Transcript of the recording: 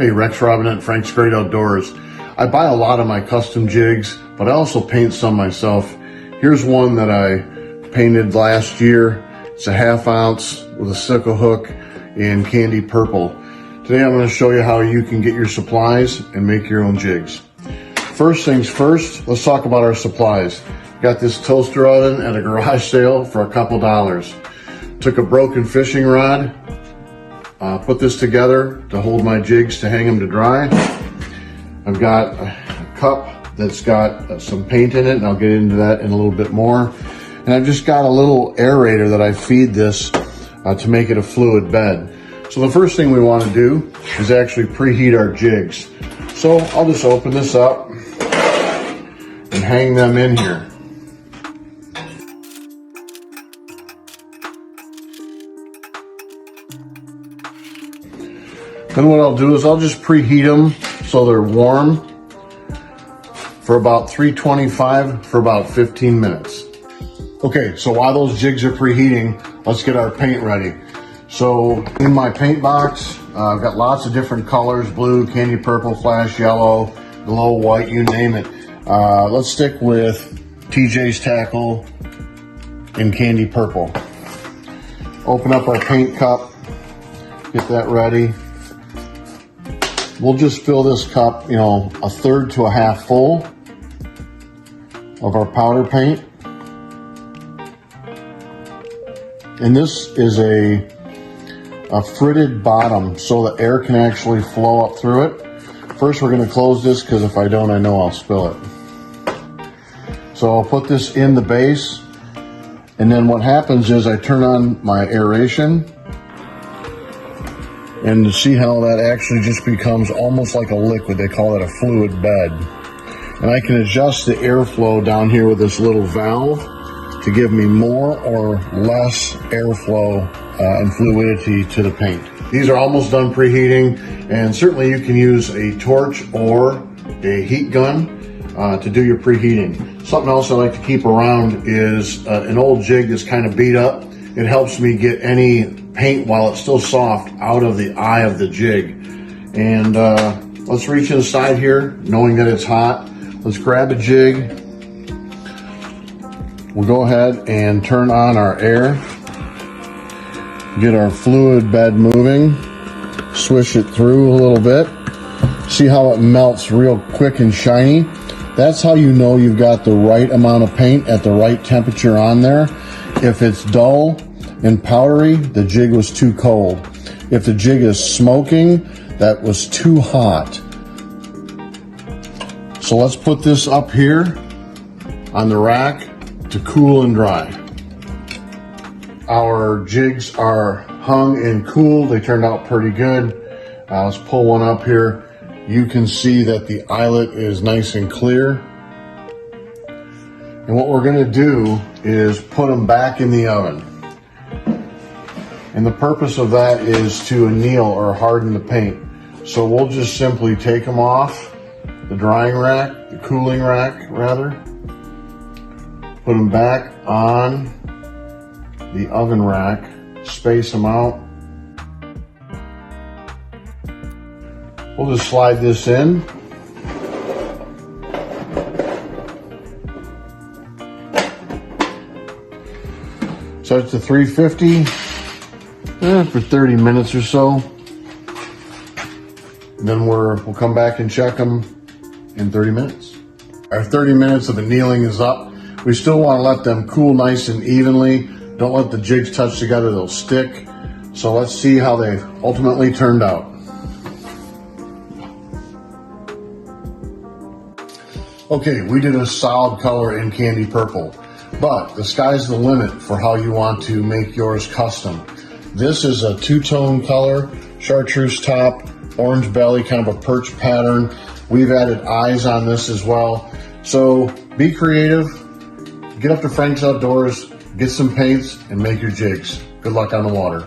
Hey, Rex Robinette, Frank's Great Outdoors. I buy a lot of my custom jigs, but I also paint some myself. Here's one that I painted last year. It's a 1/2 ounce with a sickle hook in candy purple. Today I'm going to show you how you can get your supplies and make your own jigs. First things first, let's talk about our supplies. Got this toaster oven at a garage sale for a couple dollars. Took a broken fishing rod, put this together to hold my jigs to hang them to dry. I've got a cup that's got some paint in it, and I'll get into that in a little bit more. And I've just got a little aerator that I feed this to make it a fluid bed. So the first thing we want to do is actually preheat our jigs. So I'll just open this up and hang them in here. Then what I'll do is I'll just preheat them so they're warm for about 325 for about 15 minutes. Okay, so while those jigs are preheating, let's get our paint ready. So in my paint box, I've got lots of different colors: blue, candy purple, flash yellow, glow white, you name it. Let's stick with TJ's Tackle in candy purple. Open up our paint cup, get that ready. We'll just fill this cup, a 1/3 to a 1/2 full of our powder paint. And this is a fritted bottom so the air can actually flow up through it. First, we're going to close this because if I don't, I know I'll spill it. So I'll put this in the base, and then what happens is I turn on my aeration, and to see how that actually just becomes almost like a liquid. They call it a fluid bed. And I can adjust the airflow down here with this little valve to give me more or less airflow and fluidity to the paint. These are almost done preheating, and certainly you can use a torch or a heat gun to do your preheating. Something else I like to keep around is an old jig that's kind of beat up. It helps me get any paint while it's still soft out of the eye of the jig. And let's reach inside here knowing that it's hot. Let's grab a jig. We'll go ahead and turn on our air, get our fluid bed moving, swish it through a little bit. See how it melts real quick and shiny? That's how you know you've got the right amount of paint at the right temperature on there. If it's dull and powdery, the jig was too cold. If the jig is smoking, that was too hot. So let's put this up here on the rack to cool and dry. Our jigs are hung and cooled. They turned out pretty good. Let's pull one up here. You can see that the eyelet is nice and clear. And what we're going to do is put them back in the oven. And the purpose of that is to anneal or harden the paint. So we'll just simply take them off the drying rack, the cooling rack rather, put them back on the oven rack, space them out. We'll just slide this in. Set it to 350 for 30 minutes or so. Then we'll come back and check them in 30 minutes. Our 30 minutes of annealing is up. We still want to let them cool nice and evenly. Don't let the jigs touch together, they'll stick. So let's see how they ultimately turned out. Okay, we did a solid color in candy purple, but the sky's the limit for how you want to make yours custom. This is a two-tone color, chartreuse top, orange belly, kind of a perch pattern. We've added eyes on this as well. So be creative, get up to Frank's Outdoors, get some paints, and make your jigs. Good luck on the water.